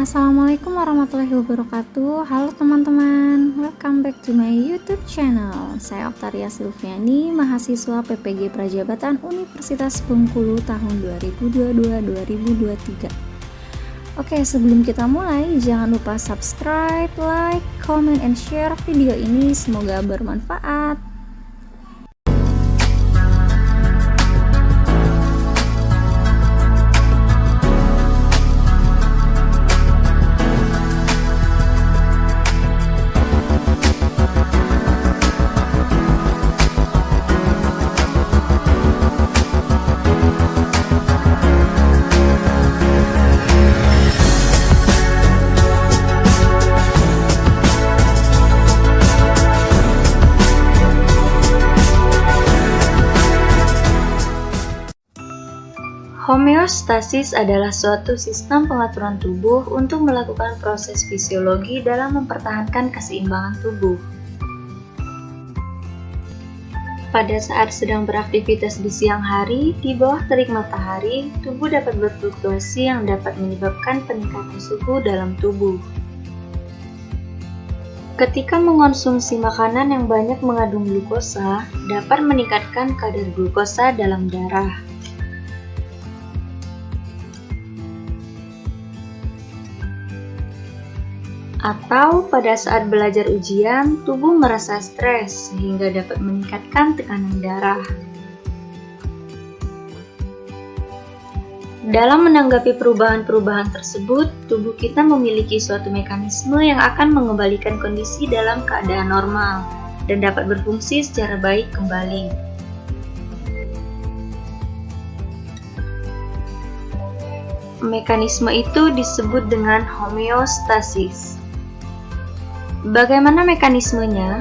Assalamualaikum warahmatullahi wabarakatuh. Halo teman-teman, welcome back to my YouTube channel. Saya Oktaria Silviani, mahasiswa PPG Prajabatan Universitas Bengkulu tahun 2022-2023. Oke, sebelum kita mulai, jangan lupa subscribe, like, comment, and share video ini. Semoga bermanfaat. Homeostasis adalah suatu sistem pengaturan tubuh untuk melakukan proses fisiologi dalam mempertahankan keseimbangan tubuh. Pada saat sedang beraktivitas di siang hari, di bawah terik matahari, tubuh dapat berfluktuasi yang dapat menyebabkan peningkatan suhu dalam tubuh. Ketika mengonsumsi makanan yang banyak mengandung glukosa, dapat meningkatkan kadar glukosa dalam darah. Atau pada saat belajar ujian, tubuh merasa stres sehingga dapat meningkatkan tekanan darah. Dalam menanggapi perubahan-perubahan tersebut, tubuh kita memiliki suatu mekanisme yang akan mengembalikan kondisi dalam keadaan normal dan dapat berfungsi secara baik kembali. Mekanisme itu disebut dengan homeostasis. Bagaimana mekanismenya?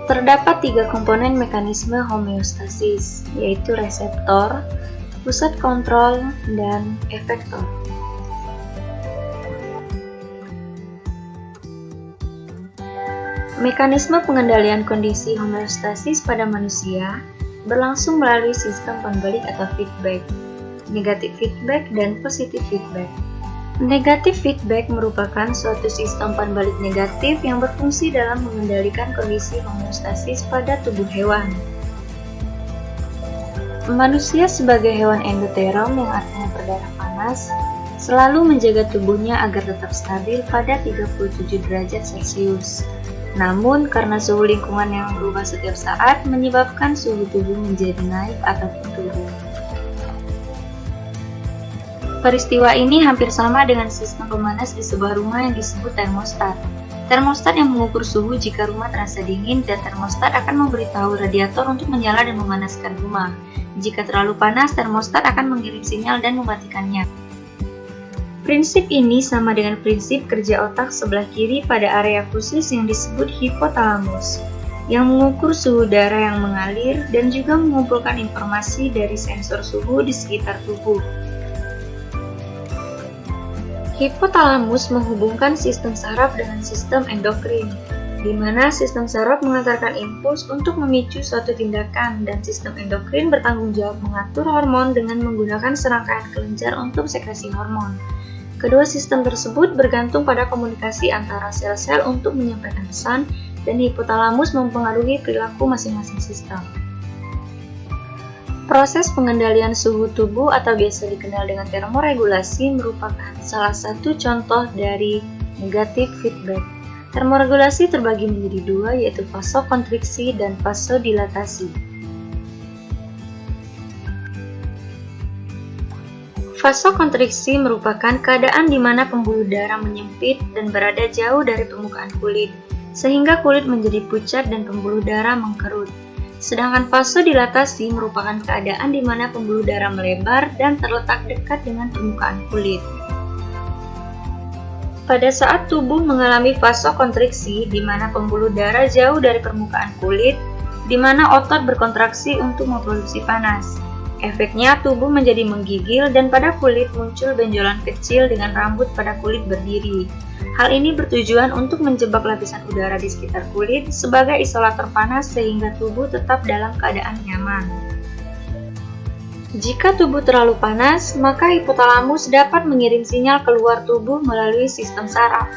Terdapat 3 komponen mekanisme homeostasis, yaitu reseptor, pusat kontrol, dan efektor. Mekanisme pengendalian kondisi homeostasis pada manusia berlangsung melalui sistem pembalik atau feedback, negatif feedback, dan positif feedback. Negatif feedback merupakan suatu sistem pembalik negatif yang berfungsi dalam mengendalikan kondisi homeostasis pada tubuh hewan. Manusia sebagai hewan endoterom yang artinya berdarah panas, selalu menjaga tubuhnya agar tetap stabil pada 37 derajat Celcius. Namun, karena suhu lingkungan yang berubah setiap saat menyebabkan suhu tubuh menjadi naik ataupun turun. Peristiwa ini hampir sama dengan sistem pemanas di sebuah rumah yang disebut termostat. Termostat yang mengukur suhu jika rumah terasa dingin, dan termostat akan memberitahu radiator untuk menyala dan memanaskan rumah. Jika terlalu panas, termostat akan mengirim sinyal dan mematikannya. Prinsip ini sama dengan prinsip kerja otak sebelah kiri pada area khusus yang disebut hipotalamus, yang mengukur suhu darah yang mengalir dan juga mengumpulkan informasi dari sensor suhu di sekitar tubuh. Hipotalamus menghubungkan sistem saraf dengan sistem endokrin, di mana sistem saraf mengantarkan impuls untuk memicu suatu tindakan, dan sistem endokrin bertanggung jawab mengatur hormon dengan menggunakan serangkaian kelenjar untuk sekresi hormon. Kedua sistem tersebut bergantung pada komunikasi antara sel-sel untuk menyampaikan pesan, dan hipotalamus mempengaruhi perilaku masing-masing sistem. Proses pengendalian suhu tubuh atau biasa dikenal dengan termoregulasi merupakan salah satu contoh dari negatif feedback. Termoregulasi terbagi menjadi 2, yaitu vasokonstriksi dan vasodilatasi. Vasokonstriksi merupakan keadaan di mana pembuluh darah menyempit dan berada jauh dari permukaan kulit, sehingga kulit menjadi pucat dan pembuluh darah mengkerut. Sedangkan vasodilatasi merupakan keadaan di mana pembuluh darah melebar dan terletak dekat dengan permukaan kulit. Pada saat tubuh mengalami vasokonstriksi, di mana pembuluh darah jauh dari permukaan kulit, di mana otot berkontraksi untuk memproduksi panas. Efeknya tubuh menjadi menggigil dan pada kulit muncul benjolan kecil dengan rambut pada kulit berdiri. Hal ini bertujuan untuk menjebak lapisan udara di sekitar kulit sebagai isolator panas sehingga tubuh tetap dalam keadaan nyaman. Jika tubuh terlalu panas, maka hipotalamus dapat mengirim sinyal keluar tubuh melalui sistem saraf,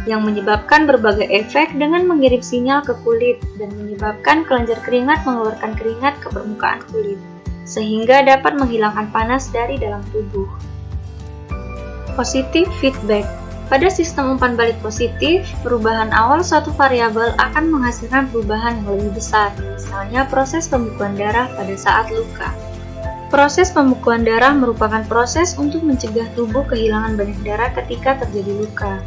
yang menyebabkan berbagai efek dengan mengirim sinyal ke kulit dan menyebabkan kelenjar keringat mengeluarkan keringat ke permukaan kulit, sehingga dapat menghilangkan panas dari dalam tubuh. Positive feedback. Pada sistem umpan balik positif, perubahan awal suatu variabel akan menghasilkan perubahan yang lebih besar, misalnya proses pembekuan darah pada saat luka. Proses pembekuan darah merupakan proses untuk mencegah tubuh kehilangan banyak darah ketika terjadi luka.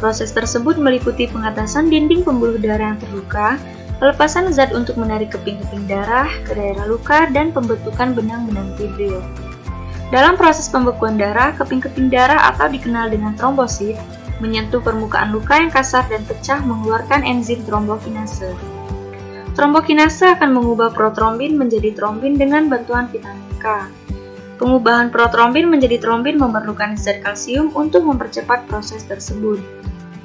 Proses tersebut meliputi pengatasan dinding pembuluh darah yang terluka, pelepasan zat untuk menarik keping-keping darah ke daerah luka, dan pembentukan benang-benang fibril. Dalam proses pembekuan darah, keping-keping darah atau dikenal dengan trombosit menyentuh permukaan luka yang kasar dan pecah mengeluarkan enzim trombokinase. Trombokinase akan mengubah protrombin menjadi trombin dengan bantuan vitamin K. Pengubahan protrombin menjadi trombin memerlukan zat kalsium untuk mempercepat proses tersebut.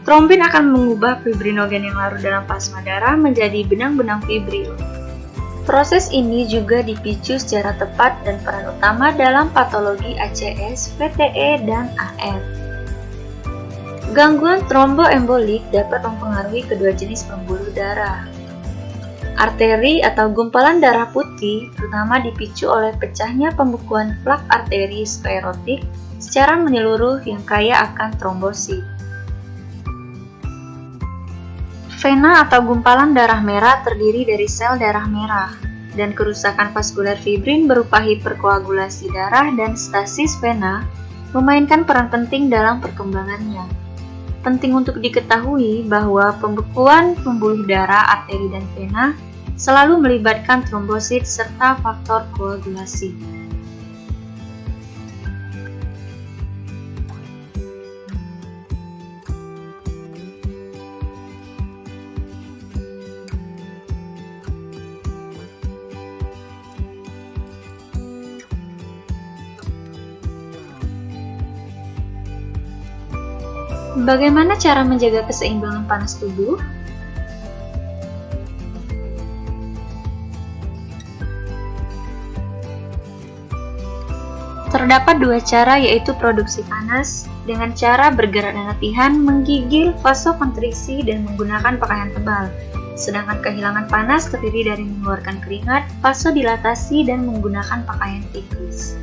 Trombin akan mengubah fibrinogen yang larut dalam plasma darah menjadi benang-benang fibril. Proses ini juga dipicu secara tepat dan peran utama dalam patologi ACS, VTE, dan AF. Gangguan tromboembolik dapat mempengaruhi kedua jenis pembuluh darah. Arteri atau gumpalan darah putih terutama dipicu oleh pecahnya pembekuan plak arteri sklerotik secara menyeluruh yang kaya akan trombosit. Vena atau gumpalan darah merah terdiri dari sel darah merah, dan kerusakan vaskular fibrin berupa hiperkoagulasi darah dan stasis vena memainkan peran penting dalam perkembangannya. Penting untuk diketahui bahwa pembekuan pembuluh darah, arteri, dan vena selalu melibatkan trombosit serta faktor koagulasi. Bagaimana cara menjaga keseimbangan panas tubuh? Terdapat dua cara, yaitu produksi panas dengan cara bergerak dan latihan, menggigil, vasokonstriksi, dan menggunakan pakaian tebal. Sedangkan kehilangan panas terdiri dari mengeluarkan keringat, vasodilatasi, dan menggunakan pakaian tipis.